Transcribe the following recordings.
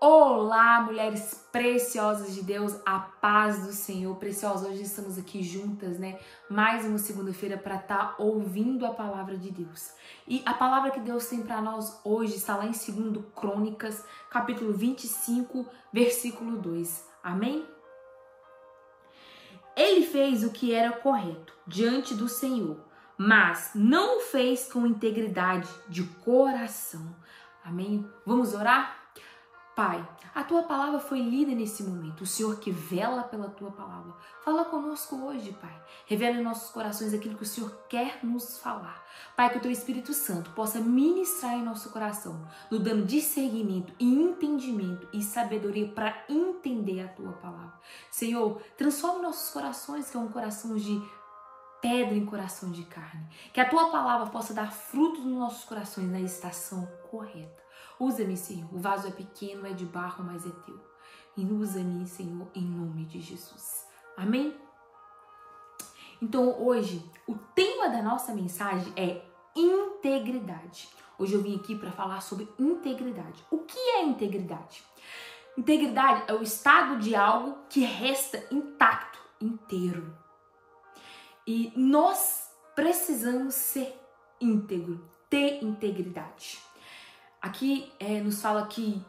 Olá, mulheres preciosas de Deus, a paz do Senhor, preciosas. Hoje estamos aqui juntas, né? Mais uma segunda-feira para estar ouvindo a palavra de Deus. E a palavra que Deus tem para nós hoje está lá em 2 Crônicas, capítulo 25, versículo 2. Amém? Ele fez o que era correto diante do Senhor, mas não o fez com integridade de coração. Amém? Vamos orar? Pai, a tua palavra foi lida nesse momento, o Senhor que vela pela tua palavra. Fala conosco hoje, Pai. Revela em nossos corações aquilo que o Senhor quer nos falar. Pai, que o teu Espírito Santo possa ministrar em nosso coração, nos dando discernimento e entendimento e sabedoria para entender a tua palavra. Senhor, transforme nossos corações, que é um coração de pedra em coração de carne. Que a tua palavra possa dar frutos nos nossos corações na estação correta. Usa-me, Senhor. O vaso é pequeno, é de barro, mas é teu. E usa-me, Senhor, em nome de Jesus. Amém? Então, hoje, o tema da nossa mensagem é integridade. Hoje eu vim aqui para falar sobre integridade. O que é integridade? Integridade é o estado de algo que resta intacto, inteiro. E nós precisamos ser íntegro, ter integridade. Aqui nos fala que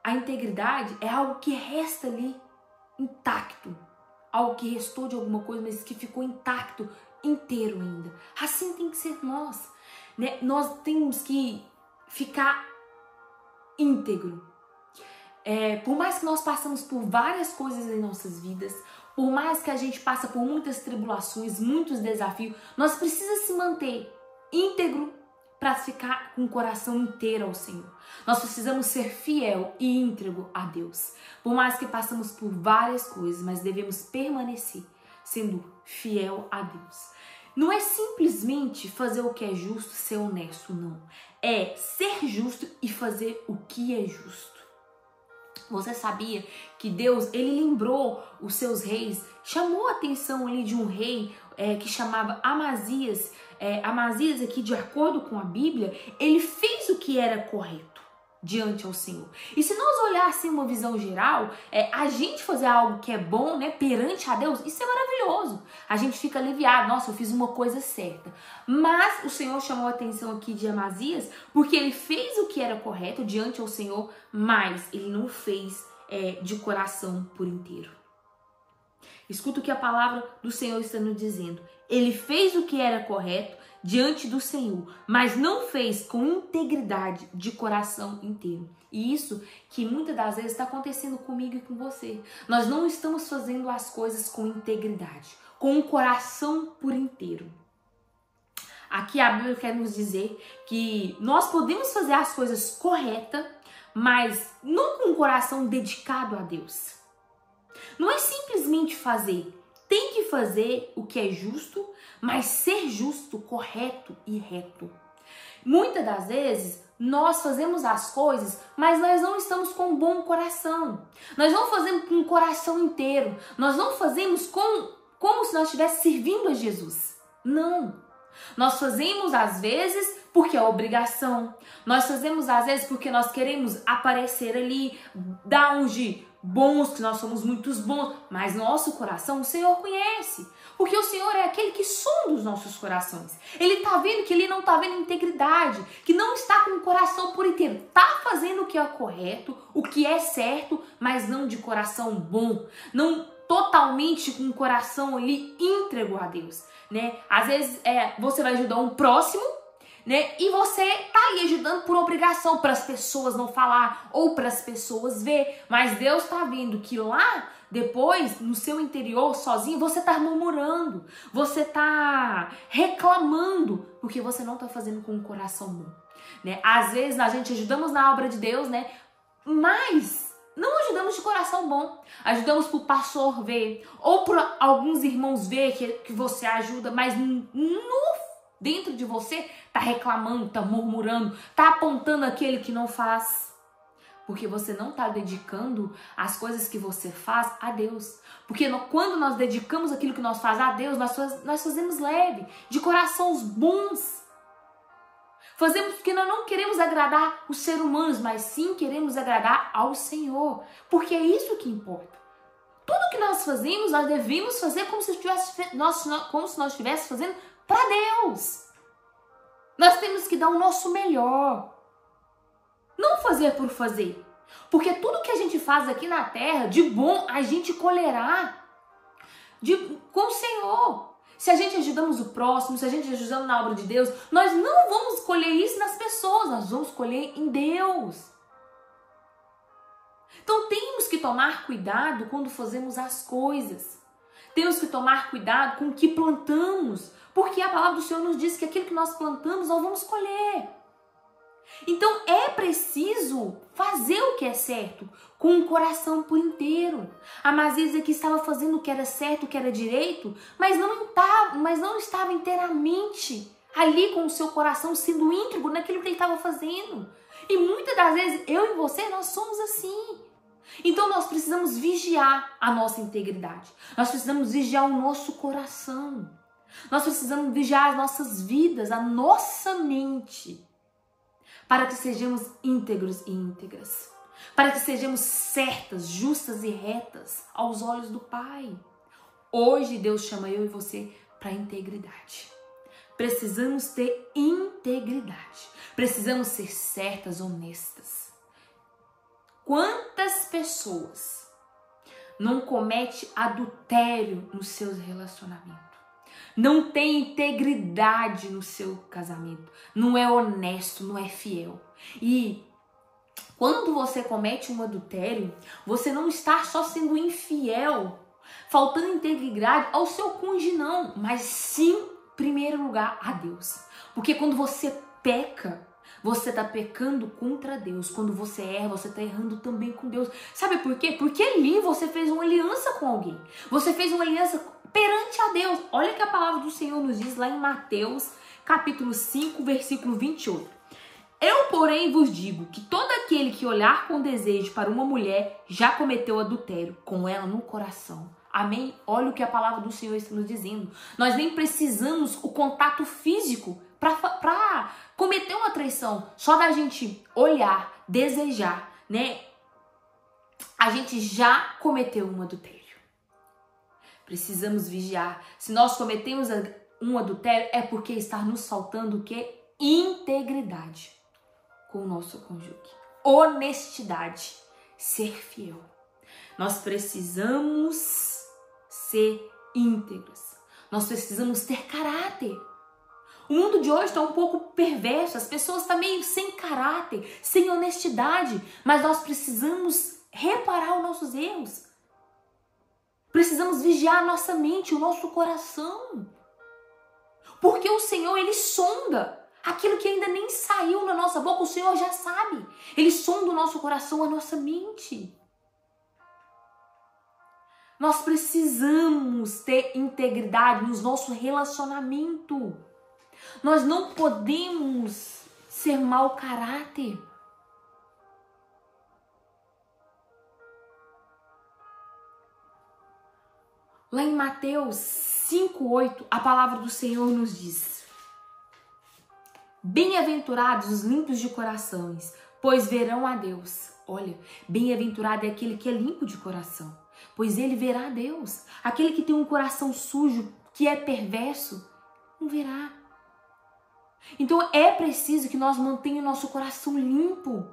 a integridade é algo que resta ali intacto. Algo que restou de alguma coisa, mas que ficou intacto, inteiro ainda. Assim tem que ser nós, né? Nós temos que ficar íntegro. Por mais que nós passamos por várias coisas em nossas vidas, por mais que a gente passe por muitas tribulações, muitos desafios, nós precisamos se manter íntegro para ficar com o coração inteiro ao Senhor. Nós precisamos ser fiel e íntegro a Deus. Por mais que passamos por várias coisas, mas devemos permanecer sendo fiel a Deus. Não é simplesmente fazer o que é justo, ser honesto, não. É ser justo e fazer o que é justo. Você sabia que Deus, ele lembrou os seus reis, chamou a atenção ali de um rei que chamava Amazias. Amazias aqui, de acordo com a Bíblia, ele fez o que era correto diante ao Senhor. E se nós olhássemos uma visão geral, a gente fazer algo que é bom, né, perante a Deus, isso é maravilhoso. A gente fica aliviado, nossa, eu fiz uma coisa certa. Mas o Senhor chamou a atenção aqui de Amazias, porque ele fez o que era correto diante ao Senhor, mas ele não fez de coração por inteiro. Escuta o que a palavra do Senhor está nos dizendo. Ele fez o que era correto diante do Senhor, mas não fez com integridade de coração inteiro. E isso que muitas das vezes está acontecendo comigo e com você. Nós não estamos fazendo as coisas com integridade, com o coração por inteiro. Aqui a Bíblia quer nos dizer que nós podemos fazer as coisas corretas, mas não com o coração dedicado a Deus. Não é simplesmente fazer. Tem que fazer o que é justo, mas ser justo, correto e reto. Muitas das vezes, nós fazemos as coisas, mas nós não estamos com um bom coração. Nós não fazemos com o coração inteiro. Nós não fazemos como se nós estivéssemos servindo a Jesus. Não. Nós fazemos às vezes porque é obrigação. Nós fazemos às vezes porque nós queremos aparecer ali, dar uns de bons, que nós somos muitos bons, mas nosso coração o Senhor conhece, porque o Senhor é aquele que sonda os nossos corações. Ele tá vendo que ele não tá vendo integridade, que não está com o coração por inteiro, tá fazendo o que é correto, o que é certo, mas não de coração bom, não totalmente com o coração ali íntegro a Deus, né? Às vezes você vai ajudar um próximo, né? E você tá ali ajudando por obrigação, para as pessoas não falar ou para as pessoas ver, mas Deus tá vendo que lá depois, no seu interior, sozinho, você tá murmurando, você tá reclamando, porque você não tá fazendo com o coração bom, né? Às vezes a gente ajudamos na obra de Deus, né? Mas não ajudamos de coração bom, ajudamos pro pastor ver, ou por alguns irmãos ver que você ajuda, mas dentro de você tá reclamando, tá murmurando, tá apontando aquele que não faz. Porque você não tá dedicando as coisas que você faz a Deus. Porque quando nós dedicamos aquilo que nós faz a Deus, nós fazemos leve, de corações bons. Fazemos porque nós não queremos agradar os seres humanos, mas sim queremos agradar ao Senhor. Porque é isso que importa. Tudo que nós fazemos, nós devemos fazer como se nós estivéssemos fazendo para Deus. Nós temos que dar o nosso melhor. Não fazer por fazer. Porque tudo que a gente faz aqui na terra, de bom, a gente colherá com o Senhor. Se a gente ajudamos o próximo, se a gente ajudamos na obra de Deus, nós não vamos colher isso nas pessoas, nós vamos colher em Deus. Então temos que tomar cuidado quando fazemos as coisas. Temos que tomar cuidado com o que plantamos, porque a palavra do Senhor nos diz que aquilo que nós plantamos, nós vamos colher. Então é preciso fazer o que é certo, com o coração por inteiro. A Amazias aqui estava fazendo o que era certo, o que era direito, mas não estava inteiramente ali com o seu coração sendo íntegro naquilo que ele estava fazendo. E muitas das vezes, eu e você, nós somos assim. Então nós precisamos vigiar a nossa integridade. Nós precisamos vigiar o nosso coração. Nós precisamos vigiar as nossas vidas, a nossa mente, para que sejamos íntegros e íntegras. Para que sejamos certas, justas e retas aos olhos do Pai. Hoje Deus chama eu e você para a integridade. Precisamos ter integridade. Precisamos ser certas, honestas. Quantas pessoas não cometem adultério nos seus relacionamentos? Não tem integridade no seu casamento, não é honesto, não é fiel. E quando você comete um adultério, você não está só sendo infiel, faltando integridade ao seu cônjuge não, mas sim, em primeiro lugar, a Deus. Porque quando você peca, você está pecando contra Deus. Quando você erra, você está errando também com Deus. Sabe por quê? Porque ali você fez uma aliança com alguém. Você fez uma aliança perante a Deus. Olha que a palavra do Senhor nos diz lá em Mateus, capítulo 5, versículo 28. Eu, porém, vos digo que todo aquele que olhar com desejo para uma mulher já cometeu adultério com ela no coração. Amém? Olha o que a palavra do Senhor está nos dizendo. Nós nem precisamos o contato físico para cometer uma traição. Só da gente olhar, desejar, né? A gente já cometeu um adultério. Precisamos vigiar. Se nós cometemos um adultério, é porque está nos faltando o quê? Integridade com o nosso cônjuge. Honestidade. Ser fiel. Nós precisamos ser íntegros. Nós precisamos ter caráter. O mundo de hoje está um pouco perverso. As pessoas estão meio sem caráter, sem honestidade. Mas nós precisamos reparar os nossos erros. Precisamos vigiar a nossa mente, o nosso coração. Porque o Senhor, Ele sonda aquilo que ainda nem saiu na nossa boca. O Senhor já sabe. Ele sonda o nosso coração, a nossa mente. Nós precisamos ter integridade no nosso relacionamento. Nós não podemos ser mau caráter. Lá em Mateus 5:8, a palavra do Senhor nos diz: bem-aventurados os limpos de corações, pois verão a Deus. Olha, bem-aventurado é aquele que é limpo de coração, pois ele verá a Deus. Aquele que tem um coração sujo, que é perverso, não verá. Então é preciso que nós mantenhamos o nosso coração limpo,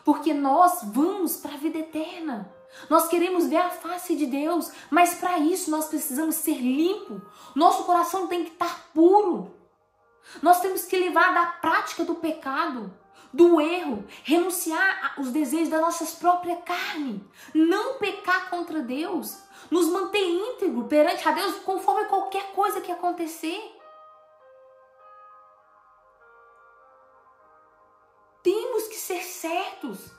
porque nós vamos para a vida eterna. Nós queremos ver a face de Deus, mas para isso nós precisamos ser limpo. Nosso coração tem que estar puro. Nós temos que livrar da prática do pecado, do erro, renunciar aos desejos da nossa própria carne, não pecar contra Deus, nos manter íntegro perante a Deus conforme qualquer coisa que acontecer. Temos que ser certos.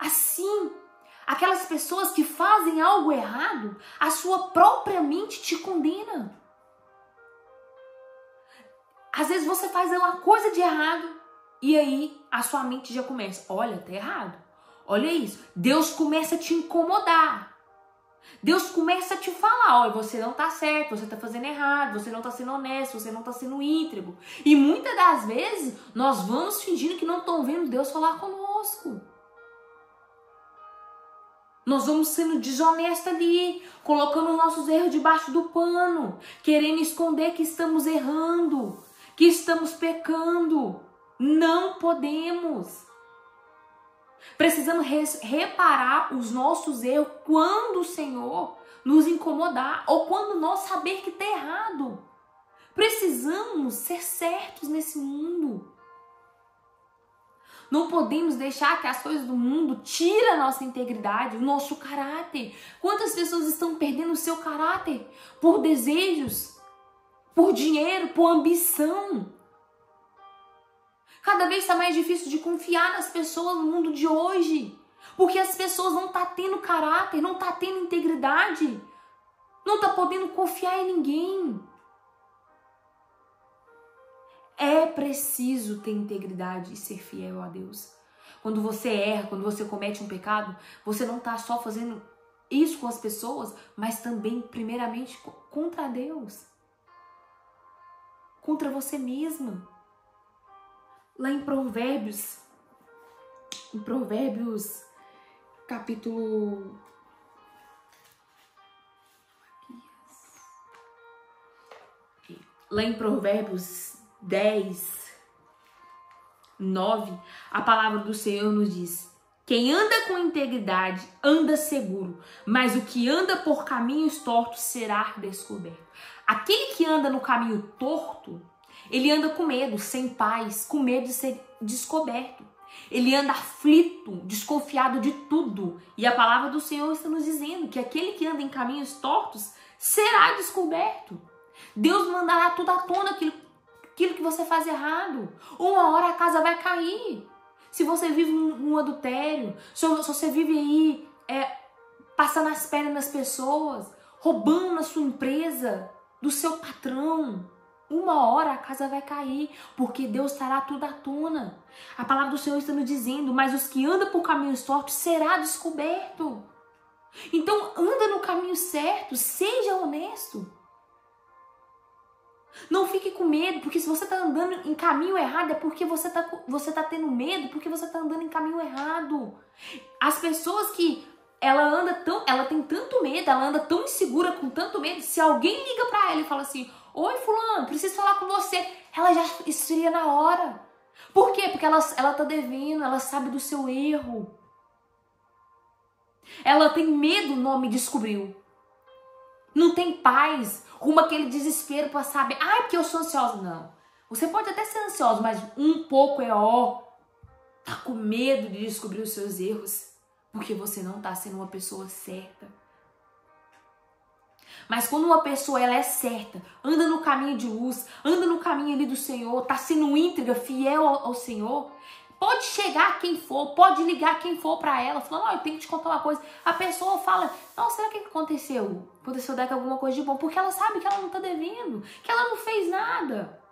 Assim, aquelas pessoas que fazem algo errado, a sua própria mente te condena. Às vezes você faz uma coisa de errado e aí a sua mente já começa, olha, tá errado. Olha isso. Deus começa a te incomodar. Deus começa a te falar, olha, você não tá certo, você tá fazendo errado, você não tá sendo honesto, você não tá sendo íntegro. E muitas das vezes nós vamos fingindo que não estão vendo Deus falar conosco. Nós vamos sendo desonestos ali, colocando nossos erros debaixo do pano, querendo esconder que estamos errando, que estamos pecando. Não podemos. Precisamos reparar os nossos erros quando o Senhor nos incomodar ou quando nós saber que está errado. Precisamos ser certos nesse mundo. Não podemos deixar que as coisas do mundo tirem a nossa integridade, o nosso caráter. Quantas pessoas estão perdendo o seu caráter por desejos, por dinheiro, por ambição? Cada vez está mais difícil de confiar nas pessoas no mundo de hoje. Porque as pessoas não estão tendo caráter, não estão tendo integridade. Não estão podendo confiar em ninguém. É preciso ter integridade e ser fiel a Deus. Quando você erra, quando você comete um pecado, você não está só fazendo isso com as pessoas, mas também, primeiramente, contra Deus. Contra você mesma. Lá em Provérbios capítulo... Lá em Provérbios 10, 9, a palavra do Senhor nos diz: quem anda com integridade anda seguro, mas o que anda por caminhos tortos será descoberto. Aquele que anda no caminho torto, ele anda com medo, sem paz, com medo de ser descoberto. Ele anda aflito, desconfiado de tudo. E a palavra do Senhor está nos dizendo que aquele que anda em caminhos tortos será descoberto. Deus mandará tudo à tona aquilo que você faz errado. Uma hora a casa vai cair. Se você vive num adultério, se você vive aí passando as pernas nas pessoas, roubando na sua empresa, do seu patrão, uma hora a casa vai cair, porque Deus trará tudo à tona. A palavra do Senhor está nos dizendo, mas os que andam por caminhos tortos será descoberto. Então anda no caminho certo, seja honesto. Não fique com medo, porque se você está andando em caminho errado é porque você tá tendo medo, porque você está andando em caminho errado. As pessoas que ela tem tanto medo, ela anda tão insegura, com tanto medo, se alguém liga para ela e fala assim: oi fulano, preciso falar com você, ela já esfria na hora. Por quê? Porque ela tá devendo, ela sabe do seu erro. Ela tem medo, não me descobriu. Não tem paz, rumo aquele desespero para saber, porque eu sou ansiosa. Não. Você pode até ser ansiosa, mas um pouco tá com medo de descobrir os seus erros, porque você não tá sendo uma pessoa certa. Mas quando uma pessoa ela é certa, anda no caminho de luz, anda no caminho ali do Senhor, tá sendo íntegra, fiel ao Senhor, pode chegar quem for, pode ligar quem for para ela, falando: eu tenho que te contar uma coisa. A pessoa fala: nossa, será que aconteceu? Aconteceu daqui alguma coisa de bom? Porque ela sabe que ela não tá devendo, que ela não fez nada.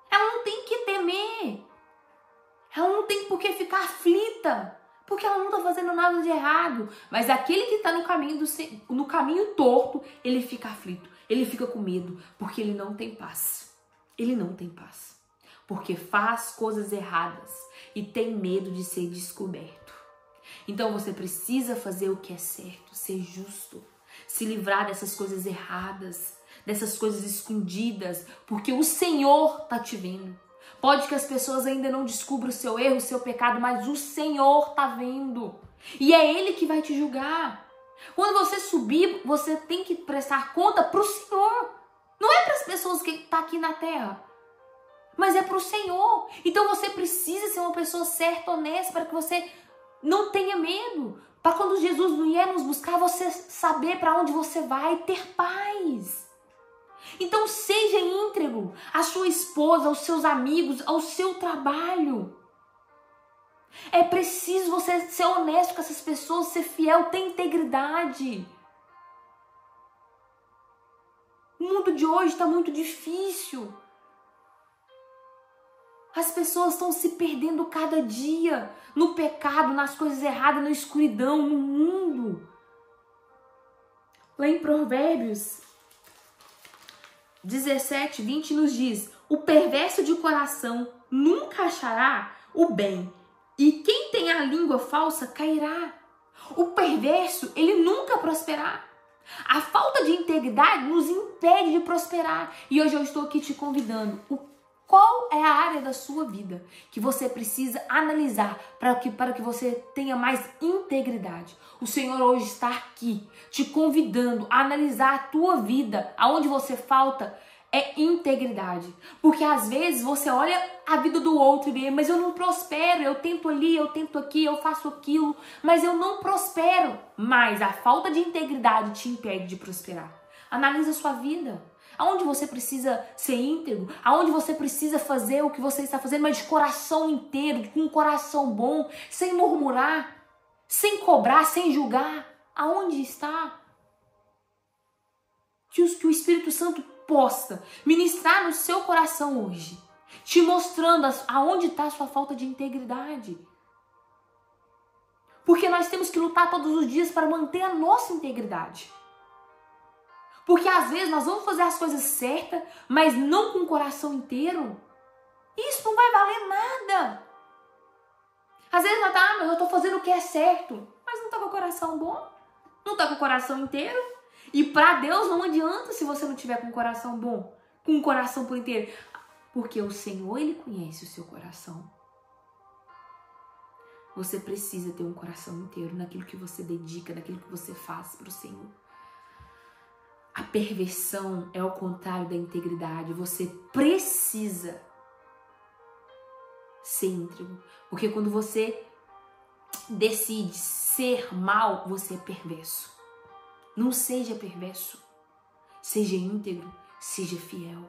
Ela não tem que temer. Ela não tem por que ficar aflita, porque ela não tá fazendo nada de errado. Mas aquele que tá no caminho torto, ele fica aflito, ele fica com medo, porque ele não tem paz. Ele não tem paz. Porque faz coisas erradas e tem medo de ser descoberto. Então você precisa fazer o que é certo, ser justo, se livrar dessas coisas erradas, dessas coisas escondidas, porque o Senhor tá te vendo. Pode que as pessoas ainda não descubram o seu erro, o seu pecado, mas o Senhor tá vendo. E é Ele que vai te julgar. Quando você subir, você tem que prestar conta pro Senhor. Não é para as pessoas que estão aqui na terra, mas é para o Senhor. Então você precisa ser uma pessoa certa, honesta, para que você não tenha medo. Para quando Jesus vier nos buscar, você saber para onde você vai, ter paz. Então seja íntegro à sua esposa, aos seus amigos, ao seu trabalho. É preciso você ser honesto com essas pessoas, ser fiel, ter integridade. O mundo de hoje está muito difícil. As pessoas estão se perdendo cada dia no pecado, nas coisas erradas, na escuridão, no mundo. Lá em Provérbios 17, 20 nos diz: o perverso de coração nunca achará o bem, e quem tem a língua falsa cairá. O perverso, ele nunca prosperará. A falta de integridade nos impede de prosperar. E hoje eu estou aqui te convidando. Qual é a área da sua vida que você precisa analisar para que você tenha mais integridade? O Senhor hoje está aqui te convidando a analisar a tua vida. Aonde você falta é integridade. Porque às vezes você olha a vida do outro e vê, mas eu não prospero, eu tento ali, eu tento aqui, eu faço aquilo, mas eu não prospero. Mas a falta de integridade te impede de prosperar. Analisa a sua vida. Aonde você precisa ser íntegro, aonde você precisa fazer o que você está fazendo, mas de coração inteiro, com um coração bom, sem murmurar, sem cobrar, sem julgar. Aonde está? Que o Espírito Santo possa ministrar no seu coração hoje, te mostrando aonde está a sua falta de integridade. Porque nós temos que lutar todos os dias para manter a nossa integridade. Porque às vezes nós vamos fazer as coisas certas, mas não com o coração inteiro. Isso não vai valer nada. Às vezes nós mas eu estou fazendo o que é certo, mas não está com o coração bom, não está com o coração inteiro. E para Deus não adianta se você não tiver com o coração bom, com o coração por inteiro. Porque o Senhor, Ele conhece o seu coração. Você precisa ter um coração inteiro naquilo que você dedica, naquilo que você faz para o Senhor. A perversão é o contrário da integridade. Você precisa ser íntegro. Porque quando você decide ser mal, você é perverso. Não seja perverso. Seja íntegro, seja fiel.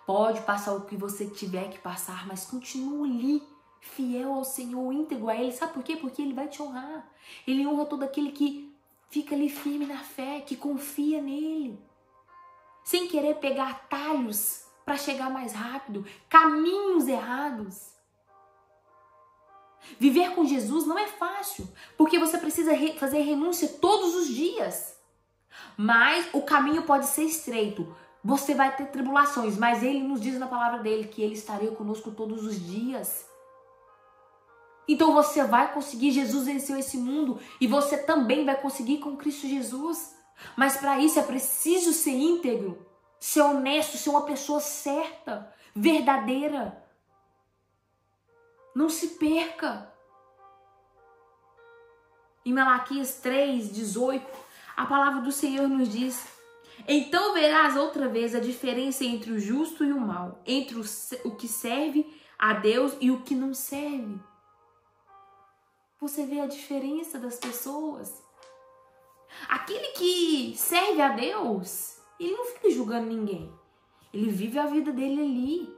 Pode passar o que você tiver que passar, mas continue ali, fiel ao Senhor, íntegro a Ele. Sabe por quê? Porque Ele vai te honrar. Ele honra todo aquele que fica ali firme na fé, que confia nele. Sem querer pegar atalhos para chegar mais rápido, caminhos errados. Viver com Jesus não é fácil, porque você precisa fazer renúncia todos os dias. Mas o caminho pode ser estreito. Você vai ter tribulações, mas Ele nos diz na palavra dele que Ele estaria conosco todos os dias. Então você vai conseguir. Jesus venceu esse mundo e você também vai conseguir com Cristo Jesus. Mas para isso é preciso ser íntegro, ser honesto, ser uma pessoa certa, verdadeira. Não se perca. Em Malaquias 3:18, a palavra do Senhor nos diz: então verás outra vez a diferença entre o justo e o mal, entre o que serve a Deus e o que não serve. Você vê a diferença das pessoas. Aquele que serve a Deus, ele não fica julgando ninguém. Ele vive a vida dele ali.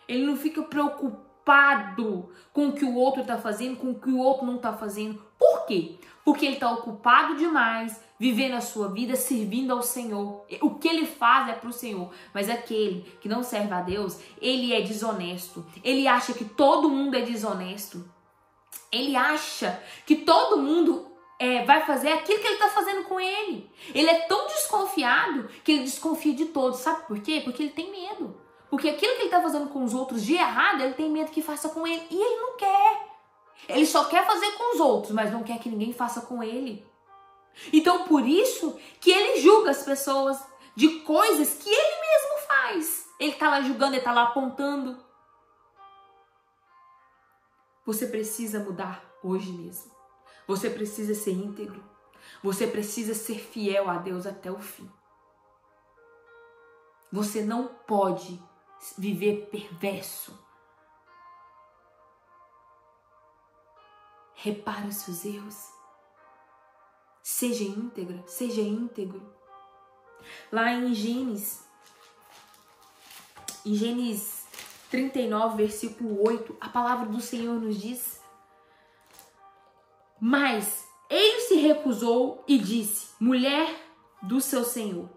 Ele não fica preocupado com o que o outro está fazendo, com o que o outro não está fazendo. Por quê? Porque ele está ocupado demais, vivendo a sua vida, servindo ao Senhor. O que ele faz é para o Senhor. Mas aquele que não serve a Deus, ele é desonesto. Ele acha que todo mundo é desonesto. Ele acha que todo mundo vai fazer aquilo que ele está fazendo com ele. Ele é tão desconfiado que ele desconfia de todos. Sabe por quê? Porque ele tem medo. Porque aquilo que ele está fazendo com os outros de errado, ele tem medo que faça com ele. E ele não quer. Ele só quer fazer com os outros, mas não quer que ninguém faça com ele. Então, por isso que ele julga as pessoas de coisas que ele mesmo faz. Ele está lá julgando, ele está lá apontando. Você precisa mudar hoje mesmo. Você precisa ser íntegro. Você precisa ser fiel a Deus até o fim. Você não pode viver perverso. Repare os seus erros. Seja íntegra, seja íntegro. Lá em Gênesis 39, versículo 8, a palavra do Senhor nos diz: mas ele se recusou e disse: mulher do seu Senhor,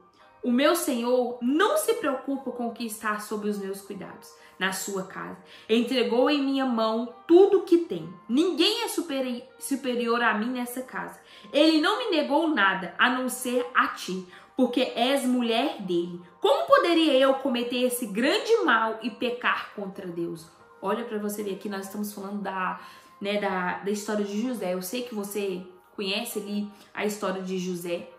O meu Senhor não se preocupa com o que está sob os meus cuidados na sua casa. Entregou em minha mão tudo o que tem. Ninguém é superior a mim nessa casa. Ele não me negou nada, a não ser a ti, porque és mulher dele. Como poderia eu cometer esse grande mal e pecar contra Deus? Olha para você ver aqui, nós estamos falando da história de José. Eu sei que você conhece ali a história de José.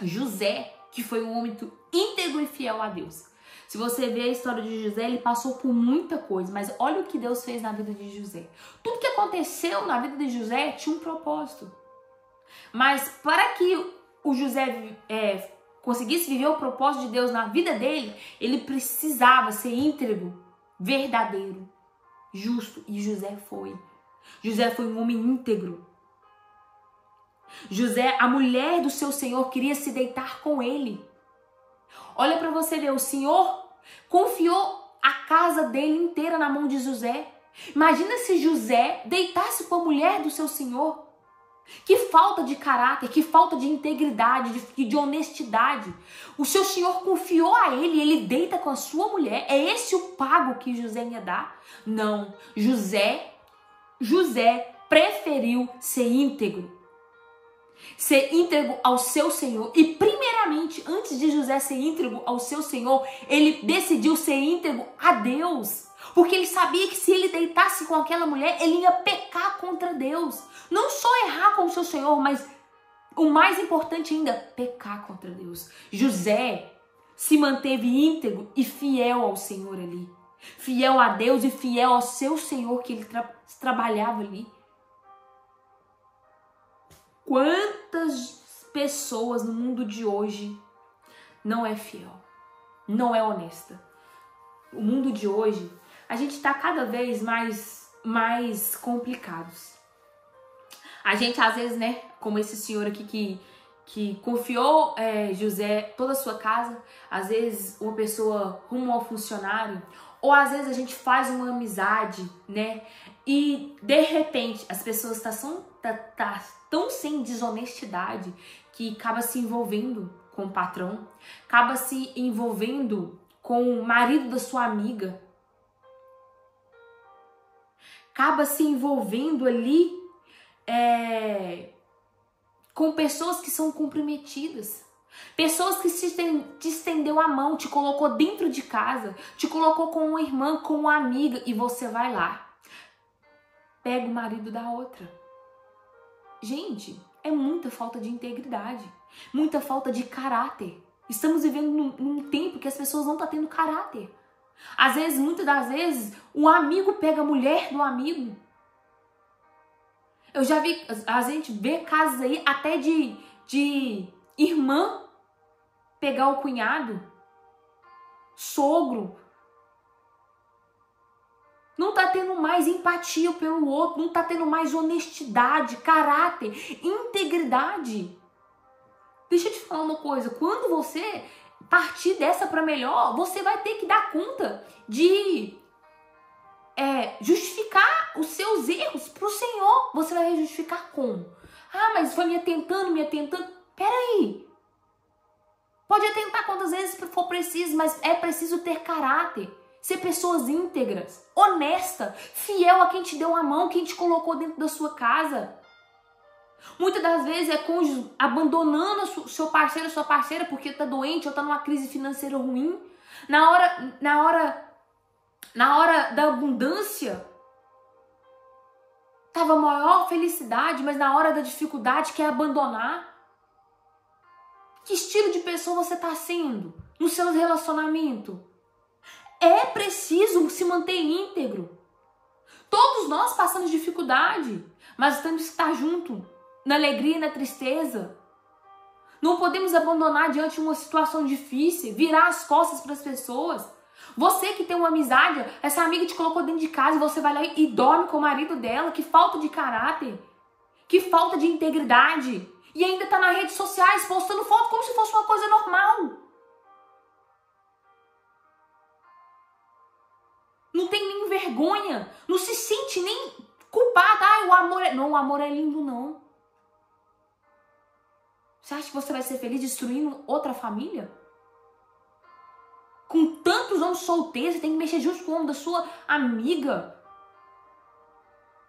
José, que foi um homem íntegro e fiel a Deus. Se você ver a história de José, ele passou por muita coisa, mas olha o que Deus fez na vida de José. Tudo que aconteceu na vida de José tinha um propósito. Mas para que o José conseguisse viver o propósito de Deus na vida dele, ele precisava ser íntegro, verdadeiro, justo. E José foi. José foi um homem íntegro. José, a mulher do seu senhor, queria se deitar com ele. Olha para você ver, o Senhor confiou a casa dele inteira na mão de José. Imagina se José deitasse com a mulher do seu senhor. Que falta de caráter, que falta de integridade, de honestidade. O seu senhor confiou a ele e ele deita com a sua mulher. É esse o pago que José ia dar? Não, José preferiu ser íntegro. Ser íntegro ao seu Senhor. E primeiramente, antes de José ser íntegro ao seu Senhor, ele decidiu ser íntegro a Deus. Porque ele sabia que se ele deitasse com aquela mulher, ele ia pecar contra Deus. Não só errar com o seu Senhor, mas o mais importante ainda, pecar contra Deus. José se manteve íntegro e fiel ao Senhor ali. Fiel a Deus e fiel ao seu Senhor que ele trabalhava ali. Quantas pessoas no mundo de hoje não é fiel, não é honesta? O mundo de hoje, a gente está cada vez mais complicados. A gente às vezes, né, como esse senhor aqui que confiou José toda a sua casa, às vezes uma pessoa rumo ao funcionário, ou às vezes a gente faz uma amizade, né, e de repente as pessoas tão sem desonestidade que acaba se envolvendo com o patrão, acaba se envolvendo com o marido da sua amiga, acaba se envolvendo ali com pessoas que são comprometidas, pessoas que te estendeu a mão, te colocou dentro de casa, te colocou com uma irmã, com uma amiga, e você vai lá, pega o marido da outra. Gente, é muita falta de integridade, muita falta de caráter. Estamos vivendo num tempo que as pessoas não estão tendo caráter. Às vezes, muitas das vezes, um amigo pega a mulher do amigo. Eu já vi, a gente vê casos aí até de irmã pegar o cunhado, sogro. Não tá tendo mais empatia pelo outro, não tá tendo mais honestidade, caráter, integridade. Deixa eu te falar uma coisa, quando você partir dessa para melhor, você vai ter que dar conta de justificar os seus erros pro Senhor. Você vai justificar como? Ah, mas foi me atentando. Peraí. Pode atentar quantas vezes for preciso, mas é preciso ter caráter. Ser pessoas íntegras, honesta, fiel a quem te deu a mão, quem te colocou dentro da sua casa. Muitas das vezes é cônjuge abandonando o seu parceiro, sua parceira, porque tá doente ou tá numa crise financeira ruim. Na hora da abundância, tava a maior felicidade, mas na hora da dificuldade quer abandonar. Que estilo de pessoa você tá sendo no seu relacionamento? É preciso se manter íntegro. Todos nós passamos dificuldade, mas temos que estar junto, na alegria e na tristeza. Não podemos abandonar diante de uma situação difícil, virar as costas para as pessoas. Você que tem uma amizade, essa amiga te colocou dentro de casa e você vai lá e dorme com o marido dela. Que falta de caráter, que falta de integridade. E ainda tá nas redes sociais postando foto como se fosse uma coisa normal. Não tem nem vergonha, não se sente nem culpada. O amor é... Não, o amor é lindo, não. Você acha que você vai ser feliz destruindo outra família? Com tantos homens solteiros, você tem que mexer junto com o homem da sua amiga.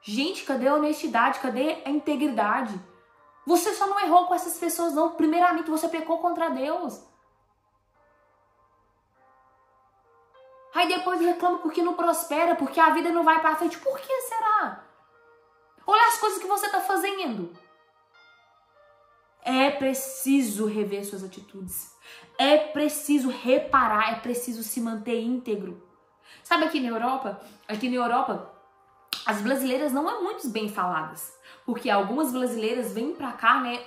Gente, cadê a honestidade? Cadê a integridade? Você só não errou com essas pessoas, não. Primeiramente, você pecou contra Deus. Aí depois reclama porque não prospera, porque a vida não vai pra frente. Por que será? Olha as coisas que você está fazendo. É preciso rever suas atitudes. É preciso reparar, é preciso se manter íntegro. Sabe aqui na Europa, as brasileiras não são muito bem faladas. Porque algumas brasileiras vêm pra cá, né,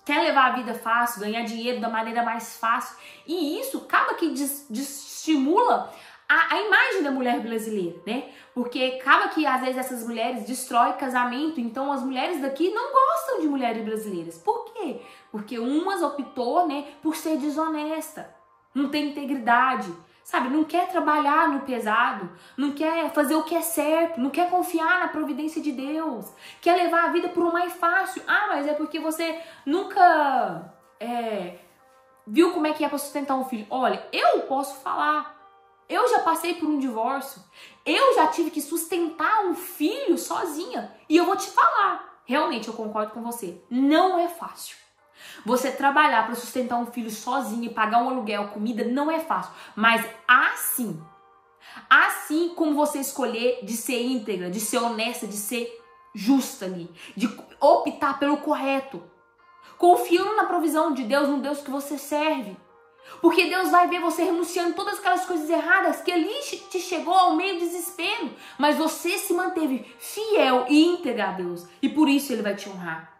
quer levar a vida fácil, ganhar dinheiro da maneira mais fácil. E isso acaba que desestimula a imagem da mulher brasileira, né? Porque acaba que às vezes essas mulheres destroem casamento, então as mulheres daqui não gostam de mulheres brasileiras. Por quê? Porque umas optou, né, por ser desonesta, não tem integridade, sabe? Não quer trabalhar no pesado, não quer fazer o que é certo, não quer confiar na providência de Deus, quer levar a vida por um mais fácil. Ah, mas é porque você nunca viu como é que é para sustentar um filho. Olha, eu posso falar. Eu já passei por um divórcio. Eu já tive que sustentar um filho sozinha. E eu vou te falar, realmente eu concordo com você, não é fácil. Você trabalhar para sustentar um filho sozinho e pagar um aluguel, comida, não é fácil. Mas assim como você escolher de ser íntegra, de ser honesta, de ser justa ali, de optar pelo correto, confiando na provisão de Deus, no Deus que você serve. Porque Deus vai ver você renunciando todas aquelas coisas erradas que ali te chegou ao meio desespero. Mas você se manteve fiel e íntegra a Deus. E por isso Ele vai te honrar.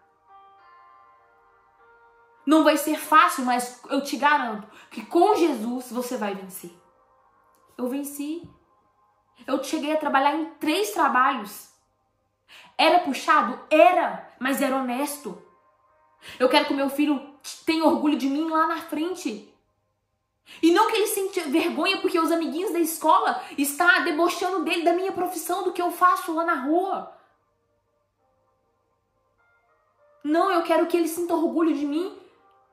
Não vai ser fácil, mas eu te garanto que com Jesus você vai vencer. Eu venci. Eu cheguei a trabalhar em 3 trabalhos. Era puxado? Era. Mas era honesto. Eu quero que o meu filho tenha orgulho de mim lá na frente. E não que ele sente vergonha porque os amiguinhos da escola estão debochando dele, da minha profissão, do que eu faço lá na rua. Não, eu quero que ele sinta orgulho de mim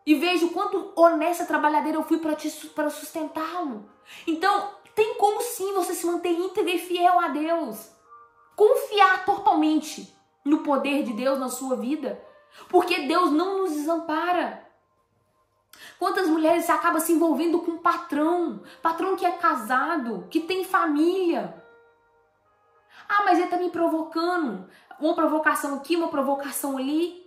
e veja o quanto honesta, trabalhadeira eu fui para sustentá-lo. Então, tem como sim você se manter íntegra e fiel a Deus. Confiar totalmente no poder de Deus na sua vida. Porque Deus não nos desampara. Quantas mulheres acabam se envolvendo com patrão que é casado, que tem família. Ah, mas ele está me provocando. Uma provocação aqui, uma provocação ali.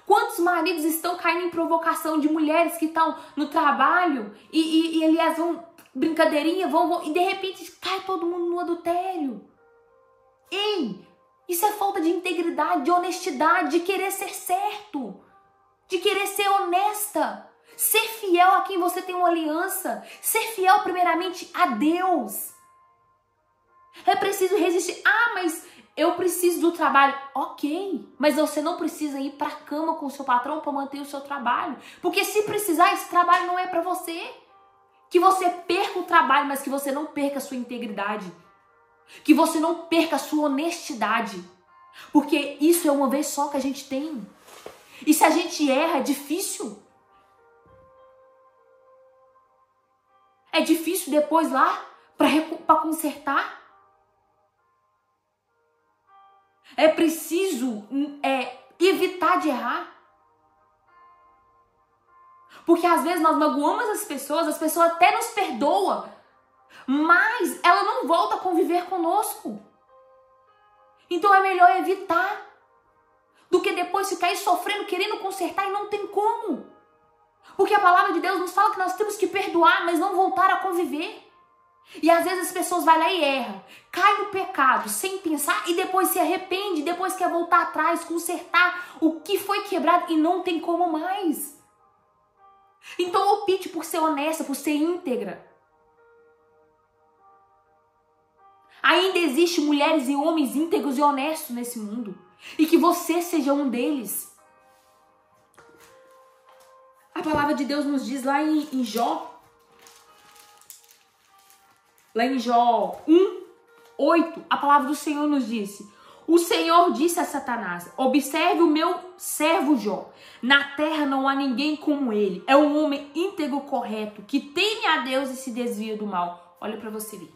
Quantos maridos estão caindo em provocação de mulheres que estão no trabalho e aliás, vão, brincadeirinha, vão, e de repente cai todo mundo no adultério. Ei, isso é falta de integridade, de honestidade, de querer ser certo, de querer ser honesta. Ser fiel a quem você tem uma aliança. Ser fiel primeiramente a Deus. É preciso resistir. Ah, mas eu preciso do trabalho. Ok, mas você não precisa ir para a cama com o seu patrão para manter o seu trabalho. Porque se precisar, esse trabalho não é para você. Que você perca o trabalho, mas que você não perca a sua integridade. Que você não perca a sua honestidade. Porque isso é uma vez só que a gente tem. E se a gente erra, é difícil. É difícil depois lá para consertar. É preciso evitar de errar. Porque às vezes nós magoamos as pessoas até nos perdoam, mas ela não volta a conviver conosco. Então é melhor evitar do que depois ficar aí sofrendo, querendo consertar e não tem como. Porque a palavra de Deus nos fala que nós temos que perdoar, mas não voltar a conviver. E às vezes as pessoas vão lá e erram, cai no pecado sem pensar e depois se arrepende, depois quer voltar atrás, consertar o que foi quebrado e não tem como mais. Então opte por ser honesta, por ser íntegra. Ainda existem mulheres e homens íntegros e honestos nesse mundo. E que você seja um deles. A palavra de Deus nos diz lá em Jó. Lá em Jó 1:8, a palavra do Senhor nos disse: O Senhor disse a Satanás: observe o meu servo Jó. Na terra não há ninguém como ele. É um homem íntegro, correto, que teme a Deus e se desvia do mal. Olha para você ver.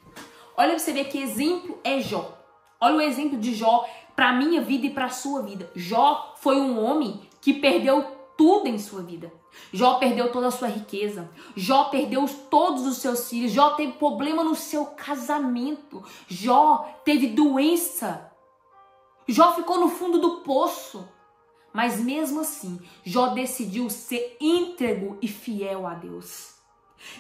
Olha para você ver que exemplo é Jó. Olha o exemplo de Jó para a minha vida e para a sua vida. Jó foi um homem que perdeu tudo em sua vida. Jó perdeu toda a sua riqueza. Jó perdeu todos os seus filhos. Jó teve problema no seu casamento. Jó teve doença. Jó ficou no fundo do poço. Mas mesmo assim, Jó decidiu ser íntegro e fiel a Deus.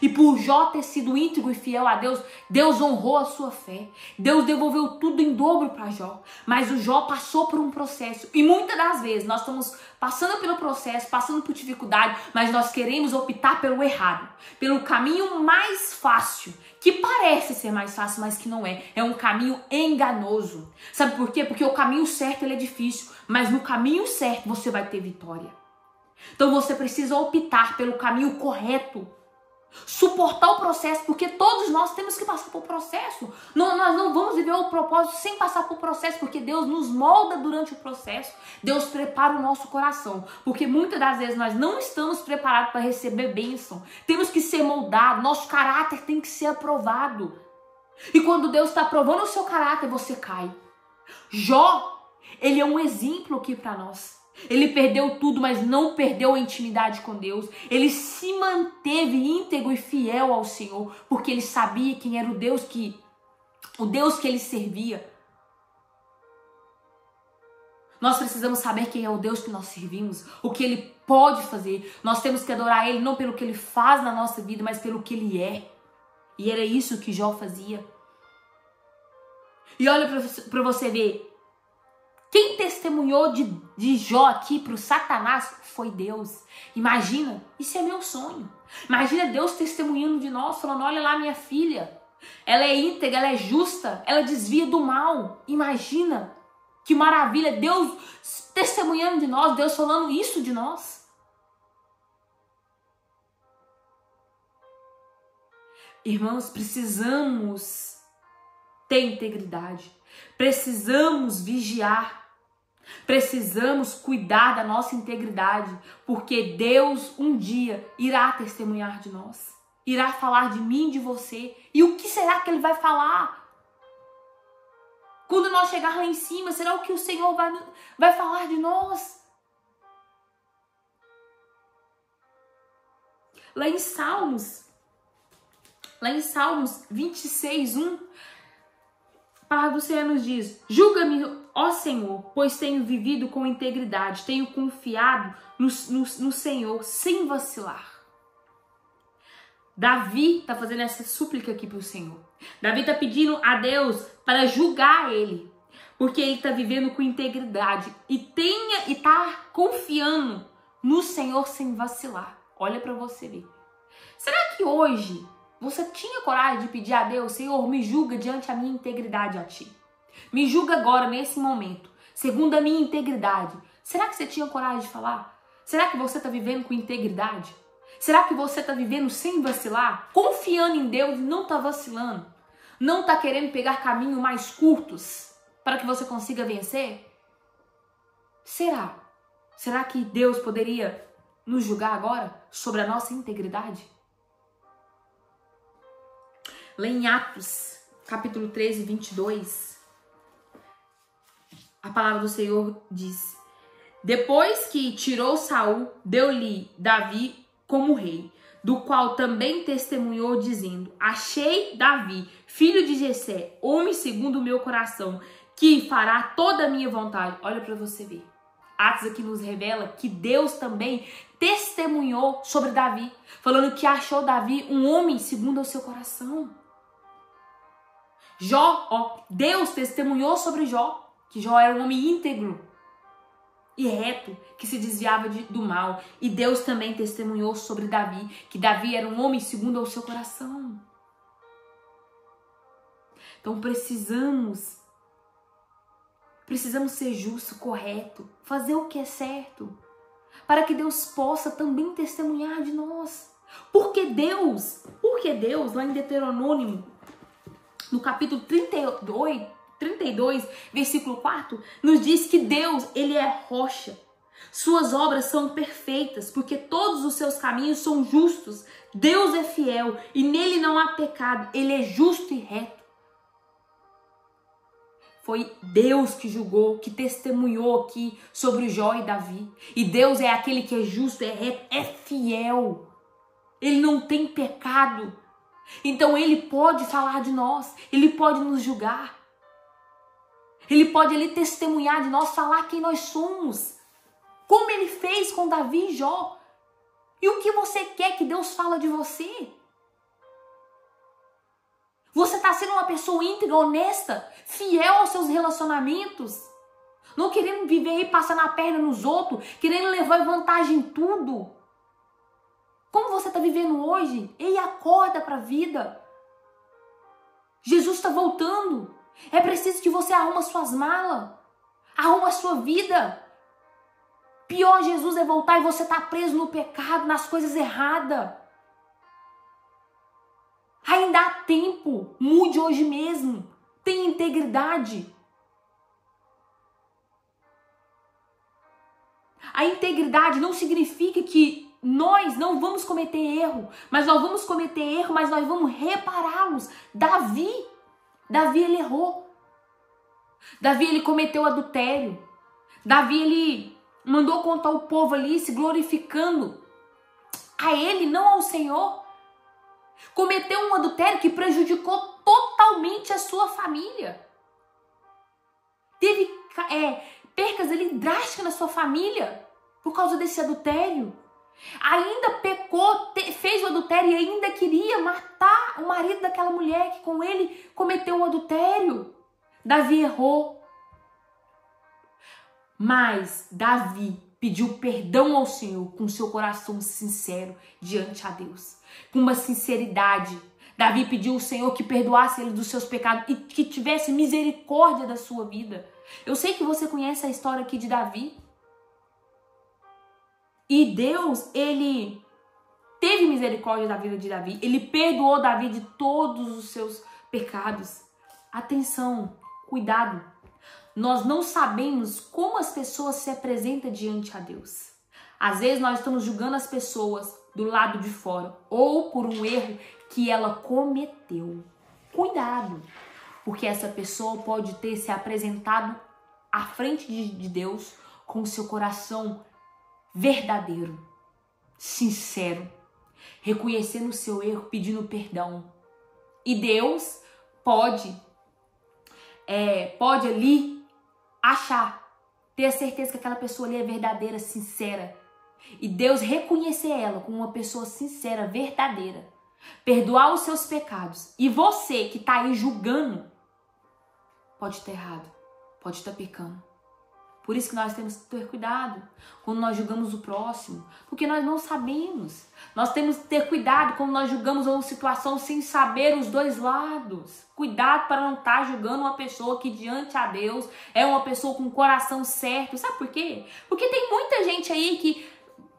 E por Jó ter sido íntegro e fiel a Deus, Deus honrou a sua fé. Deus devolveu tudo em dobro para Jó. Mas o Jó passou por um processo. E muitas das vezes nós estamos passando pelo processo, passando por dificuldade, mas nós queremos optar pelo errado. Pelo caminho mais fácil. Que parece ser mais fácil, mas que não é. É um caminho enganoso. Sabe por quê? Porque o caminho certo ele é difícil. Mas no caminho certo você vai ter vitória. Então você precisa optar pelo caminho correto. Suportar o processo, porque todos nós temos que passar por processo. Nós não vamos viver o propósito sem passar por processo, porque Deus nos molda durante o processo. Deus prepara o nosso coração, porque muitas das vezes nós não estamos preparados para receber bênção. Temos que ser moldados, nosso caráter tem que ser aprovado. E quando Deus está aprovando o seu caráter, você cai. Jó, ele é um exemplo aqui para nós. Ele perdeu tudo, mas não perdeu a intimidade com Deus. Ele se manteve íntegro e fiel ao Senhor, porque ele sabia quem era o Deus que ele servia. Nós precisamos saber quem é o Deus que nós servimos, o que ele pode fazer. Nós temos que adorar ele não pelo que ele faz na nossa vida, mas pelo que ele é. E era isso que Jó fazia. E olha para você ver. Quem testemunhou de Jó aqui para o Satanás foi Deus. Imagina, isso é meu sonho. Imagina Deus testemunhando de nós, falando: olha lá minha filha, ela é íntegra, ela é justa, ela desvia do mal. Imagina, que maravilha, Deus testemunhando de nós, Deus falando isso de nós. Irmãos, precisamos ter integridade, precisamos vigiar. Precisamos cuidar da nossa integridade, porque Deus um dia irá testemunhar de nós, irá falar de mim e de você. E o que será que ele vai falar? Quando nós chegar lá em cima, será o que o Senhor vai falar de nós? Lá em Salmos 26:1, a palavra do Senhor nos diz: julga-me, ó Senhor, pois tenho vivido com integridade, tenho confiado no Senhor sem vacilar. Davi está fazendo essa súplica aqui para o Senhor. Davi está pedindo a Deus para julgar ele, porque ele está vivendo com integridade e está confiando no Senhor sem vacilar. Olha para você ver. Será que hoje você tinha coragem de pedir a Deus: Senhor, me julga diante a minha integridade a ti? Me julga agora, nesse momento, segundo a minha integridade. Será que você tinha coragem de falar? Será que você está vivendo com integridade? Será que você está vivendo sem vacilar? Confiando em Deus e não está vacilando? Não está querendo pegar caminhos mais curtos para que você consiga vencer? Será? Será que Deus poderia nos julgar agora sobre a nossa integridade? Lá em Atos, capítulo 13, 22, a palavra do Senhor diz: depois que tirou Saul, deu-lhe Davi como rei, do qual também testemunhou, dizendo: achei Davi, filho de Jessé, homem segundo o meu coração, que fará toda a minha vontade. Olha para você ver. Atos aqui nos revela que Deus também testemunhou sobre Davi, falando que achou Davi um homem segundo o seu coração. Deus testemunhou sobre Jó, que Jó era um homem íntegro e reto, que se desviava do mal. E Deus também testemunhou sobre Davi, que Davi era um homem segundo ao seu coração. Então precisamos ser justo, correto, fazer o que é certo, para que Deus possa também testemunhar de nós. Porque Deus, lá em Deuteronômio, no capítulo 38, 32, versículo 4, nos diz que Deus, ele é rocha. Suas obras são perfeitas, porque todos os seus caminhos são justos. Deus é fiel e nele não há pecado. Ele é justo e reto. Foi Deus que julgou, que testemunhou aqui sobre Jó e Davi. E Deus é aquele que é justo, é reto, é fiel. Ele não tem pecado. Então ele pode falar de nós, ele pode nos julgar. Ele pode ali testemunhar de nós, falar quem nós somos. Como ele fez com Davi e Jó. E o que você quer que Deus fala de você? Você está sendo uma pessoa íntegra, honesta, fiel aos seus relacionamentos? Não querendo viver e passar na perna nos outros, querendo levar vantagem em tudo? Como você está vivendo hoje? Ei, acorda para a vida. Jesus está voltando. É preciso que você arruma suas malas. Arruma a sua vida. Pior, Jesus é voltar e você está preso no pecado, nas coisas erradas. Ainda há tempo. Mude hoje mesmo. Tenha integridade. A integridade não significa que nós não vamos cometer erro, mas nós vamos cometer erro, mas nós vamos repará-los. Davi, ele errou. Davi, ele cometeu adultério. Davi, ele mandou contar o povo ali, se glorificando a ele, não ao Senhor. Cometeu um adultério que prejudicou totalmente a sua família. Teve percas ali drásticas na sua família por causa desse adultério. Ainda pecou, fez o adultério e ainda queria matar o marido daquela mulher que com ele cometeu o adultério. Davi errou. Mas Davi pediu perdão ao Senhor com seu coração sincero diante a Deus. Com uma sinceridade. Davi pediu ao Senhor que perdoasse ele dos seus pecados e que tivesse misericórdia da sua vida. Eu sei que você conhece a história aqui de Davi. E Deus, ele teve misericórdia da vida de Davi. Ele perdoou Davi de todos os seus pecados. Atenção, cuidado. Nós não sabemos como as pessoas se apresentam diante a Deus. Às vezes nós estamos julgando as pessoas do lado de fora ou por um erro que ela cometeu. Cuidado, porque essa pessoa pode ter se apresentado à frente de Deus com o seu coração verdadeiro, sincero, reconhecendo o seu erro, pedindo perdão. E Deus pode ali achar, ter a certeza que aquela pessoa ali é verdadeira, sincera. E Deus reconhecer ela como uma pessoa sincera, verdadeira. Perdoar os seus pecados. E você que está aí julgando, pode estar errado, pode estar pecando. Por isso que nós temos que ter cuidado quando nós julgamos o próximo, porque nós não sabemos. Nós temos que ter cuidado quando nós julgamos uma situação sem saber os dois lados. Cuidado para não estar julgando uma pessoa que diante a Deus é uma pessoa com o coração certo. Sabe por quê? Porque tem muita gente aí que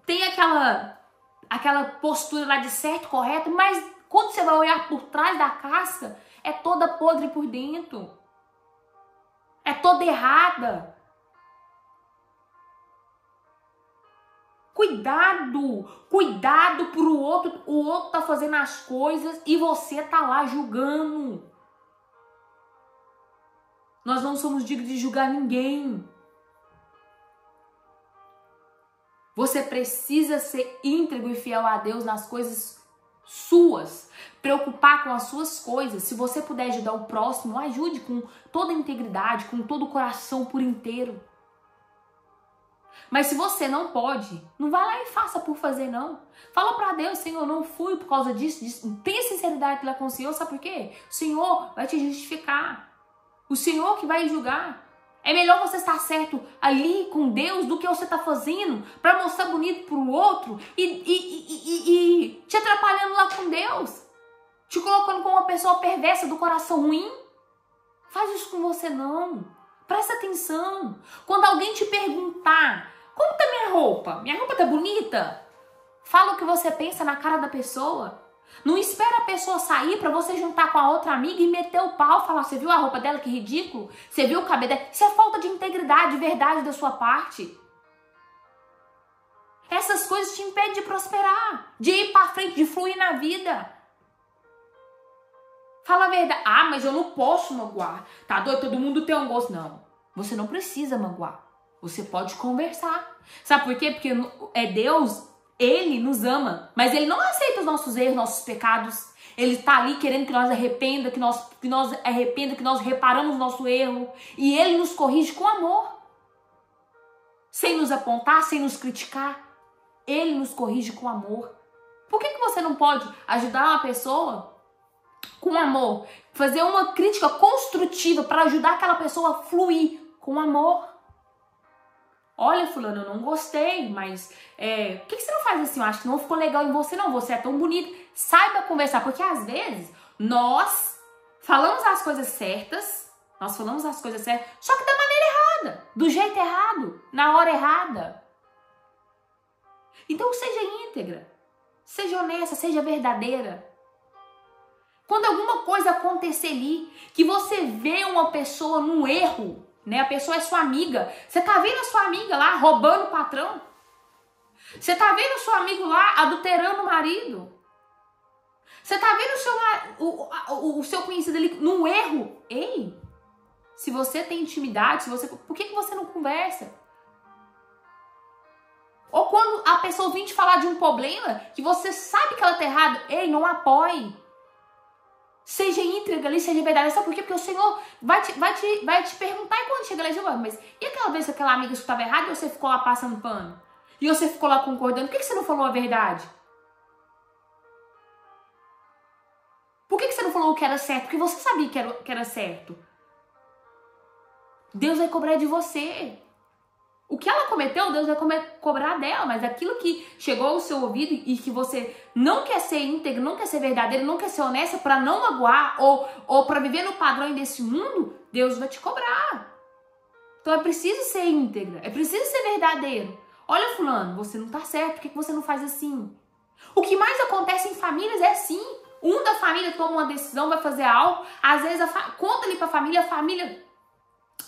tem aquela postura lá de certo, correto, mas quando você vai olhar por trás da casca, é toda podre por dentro. É toda errada. Cuidado pro outro, o outro tá fazendo as coisas e você tá lá julgando. Nós não somos dignos de julgar ninguém. Você precisa ser íntegro e fiel a Deus nas coisas suas, preocupar com as suas coisas. Se você puder ajudar o próximo, ajude com toda a integridade, com todo o coração por inteiro. Mas se você não pode, não vai lá e faça por fazer, não. Fala para Deus, Senhor, não fui por causa disso. Tenha sinceridade lá com o Senhor, sabe por quê? O Senhor vai te justificar. O Senhor que vai julgar. É melhor você estar certo ali com Deus do que você estar fazendo para mostrar bonito pro outro e te atrapalhando lá com Deus. Te colocando como uma pessoa perversa do coração ruim. Faz isso com você, não. Presta atenção. Quando alguém te perguntar, como tá minha roupa? Minha roupa tá bonita? Fala o que você pensa na cara da pessoa. Não espera a pessoa sair pra você juntar com a outra amiga e meter o pau, falar, você viu a roupa dela, que ridículo? Você viu o cabelo dela? Isso é falta de integridade, de verdade da sua parte. Essas coisas te impedem de prosperar, de ir pra frente, de fluir na vida. Fala a verdade. Ah, mas eu não posso magoar. Tá doido? Todo mundo tem um gosto. Não, você não precisa magoar. Você pode conversar. Sabe por quê? Porque é Deus, Ele nos ama, mas Ele não aceita os nossos erros, nossos pecados. Ele tá ali querendo que nós arrependa, que nós reparamos o nosso erro. E Ele nos corrige com amor. Sem nos apontar, sem nos criticar. Ele nos corrige com amor. Por que você não pode ajudar uma pessoa com amor? Fazer uma crítica construtiva para ajudar aquela pessoa a fluir com amor. Olha, fulano, eu não gostei, mas por que você não faz assim? Eu acho que não ficou legal em você, não. Você é tão bonito. Saiba conversar, porque às vezes nós falamos as coisas certas, só que da maneira errada, do jeito errado, na hora errada. Então seja íntegra, seja honesta, seja verdadeira. Quando alguma coisa acontecer ali, que você vê uma pessoa num erro, né? A pessoa é sua amiga. Você tá vendo a sua amiga lá roubando o patrão? Você tá vendo o seu amigo lá adulterando o marido? Você tá vendo o seu conhecido ali num erro? Ei, se você tem intimidade, por que você não conversa? Ou quando a pessoa vem te falar de um problema que você sabe que ela tá errada, ei, não apoie. Seja íntegra ali, seja verdadeira. Sabe por quê? Porque o Senhor vai te perguntar, e quando chega lá, mas e aquela vez que aquela amiga estava errada e você ficou lá passando pano? E você ficou lá concordando? Por que você não falou a verdade? Por que você não falou o que era certo? Porque você sabia que era certo. Deus vai cobrar de você. O que ela cometeu, Deus vai cobrar dela, mas aquilo que chegou ao seu ouvido e que você não quer ser íntegro, não quer ser verdadeiro, não quer ser honesta para não magoar ou para viver no padrão desse mundo, Deus vai te cobrar. Então é preciso ser íntegra, é preciso ser verdadeiro. Olha, fulano, você não tá certo, por que você não faz assim? O que mais acontece em famílias é assim. Um da família toma uma decisão, vai fazer algo, às vezes conta ali pra família,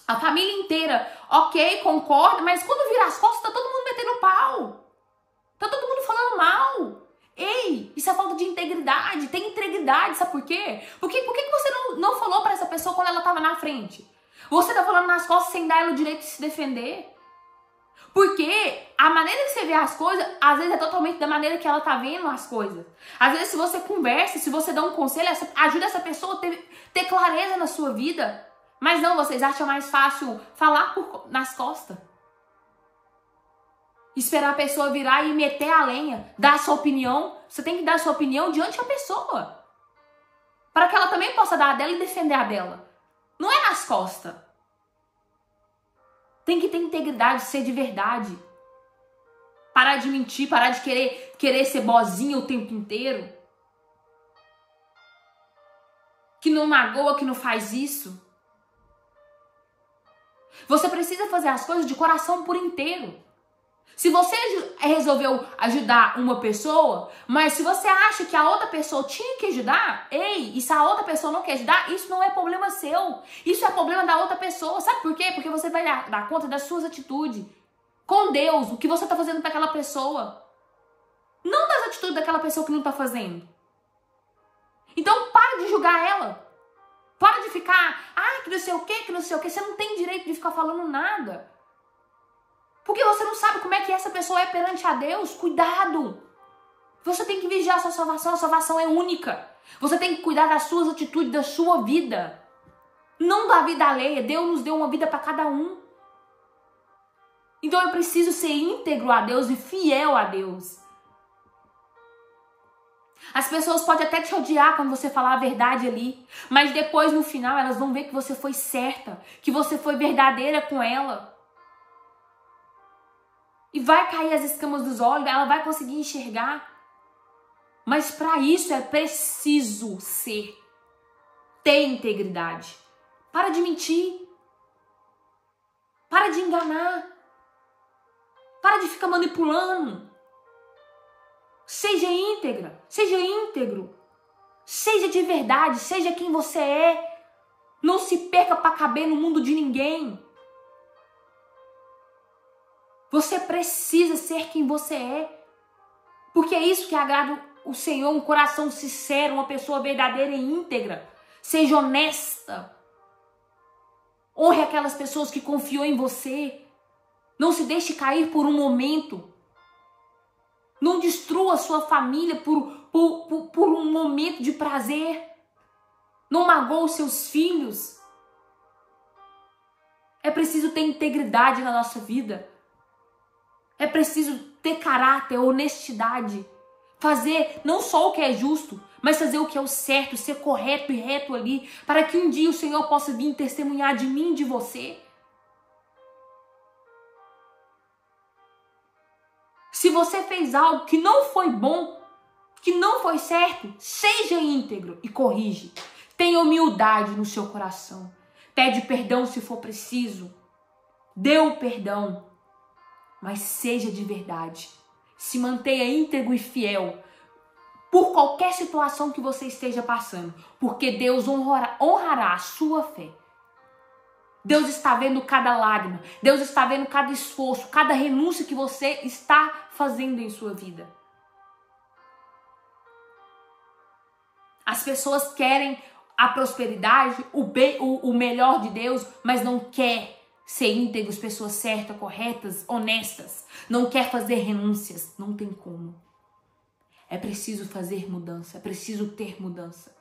a família inteira, ok, concorda, mas quando vira as costas, tá todo mundo metendo pau. Tá todo mundo falando mal. Ei, isso é falta de integridade. Tem integridade, sabe por quê? Por que você não falou pra essa pessoa quando ela tava na frente? Você tá falando nas costas sem dar ela o direito de se defender. Porque a maneira que você vê as coisas, às vezes é totalmente da maneira que ela tá vendo as coisas. Às vezes, se você conversa, se você dá um conselho, ajuda essa pessoa a ter clareza na sua vida. Mas não, vocês acham mais fácil falar nas costas. Esperar a pessoa virar e meter a lenha, dar a sua opinião. Você tem que dar a sua opinião diante da pessoa. Para que ela também possa dar a dela e defender a dela. Não é nas costas. Tem que ter integridade, ser de verdade. Parar de mentir, parar de querer ser bozinha o tempo inteiro. Que não magoa, que não faz isso. Você precisa fazer as coisas de coração por inteiro. Se você resolveu ajudar uma pessoa, mas se você acha que a outra pessoa tinha que ajudar, ei, e se a outra pessoa não quer ajudar, isso não é problema seu. Isso é problema da outra pessoa. Sabe por quê? Porque você vai dar conta das suas atitudes. Com Deus, o que você está fazendo para aquela pessoa. Não das atitudes daquela pessoa que não está fazendo. Então, para de julgar ela. Para de ficar, que não sei o quê, que não sei o quê. Você não tem direito de ficar falando nada. Porque você não sabe como é que essa pessoa é perante a Deus. Cuidado. Você tem que vigiar a sua salvação é única. Você tem que cuidar das suas atitudes, da sua vida. Não da vida alheia. Deus nos deu uma vida para cada um. Então eu preciso ser íntegro a Deus e fiel a Deus. As pessoas podem até te odiar quando você falar a verdade ali, mas depois no final elas vão ver que você foi certa, que você foi verdadeira com ela. E vai cair as escamas dos olhos, ela vai conseguir enxergar. Mas para isso é preciso ter integridade. Para de mentir. Para de enganar. Para de ficar manipulando. Seja íntegra, seja íntegro. Seja de verdade, seja quem você é. Não se perca para caber no mundo de ninguém. Você precisa ser quem você é. Porque é isso que agrada o Senhor, um coração sincero, uma pessoa verdadeira e íntegra. Seja honesta. Honre aquelas pessoas que confiou em você. Não se deixe cair por um momento. Não destrua a sua família por um momento de prazer. Não magoe os seus filhos. É preciso ter integridade na nossa vida. É preciso ter caráter, honestidade. Fazer não só o que é justo, mas fazer o que é o certo, ser correto e reto ali, para que um dia o Senhor possa vir testemunhar de mim e de você. Se você fez algo que não foi bom, que não foi certo, seja íntegro e corrige. Tenha humildade no seu coração. Pede perdão se for preciso. Dê o perdão. Mas seja de verdade. Se mantenha íntegro e fiel por qualquer situação que você esteja passando. Porque Deus honrará a sua fé. Deus está vendo cada lágrima. Deus está vendo cada esforço, cada renúncia que você está fazendo em sua vida. As pessoas querem a prosperidade, o melhor de Deus, mas não quer ser íntegros, pessoas certas, corretas, honestas. Não quer fazer renúncias. Não tem como. É preciso fazer mudança. É preciso ter mudança.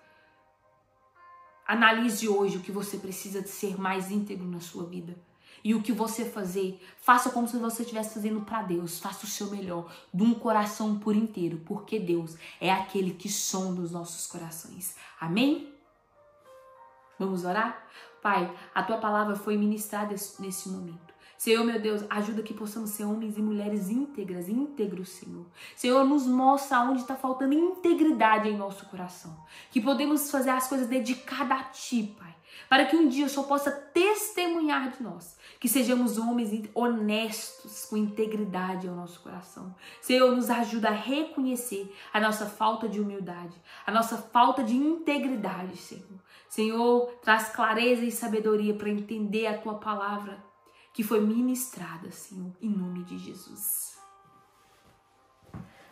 Analise hoje o que você precisa de ser mais íntegro na sua vida. E o que você fazer, faça como se você estivesse fazendo para Deus. Faça o seu melhor, de um coração por inteiro. Porque Deus é aquele que sonda os nossos corações. Amém? Vamos orar? Pai, a tua palavra foi ministrada nesse momento. Senhor, meu Deus, ajuda que possamos ser homens e mulheres íntegros, Senhor. Senhor, nos mostra onde está faltando integridade em nosso coração. Que podemos fazer as coisas dedicadas a Ti, Pai. Para que um dia o Senhor possa testemunhar de nós. Que sejamos homens honestos, com integridade ao nosso coração. Senhor, nos ajuda a reconhecer a nossa falta de humildade, a nossa falta de integridade, Senhor. Senhor, traz clareza e sabedoria para entender a Tua palavra que foi ministrada, Senhor, em nome de Jesus.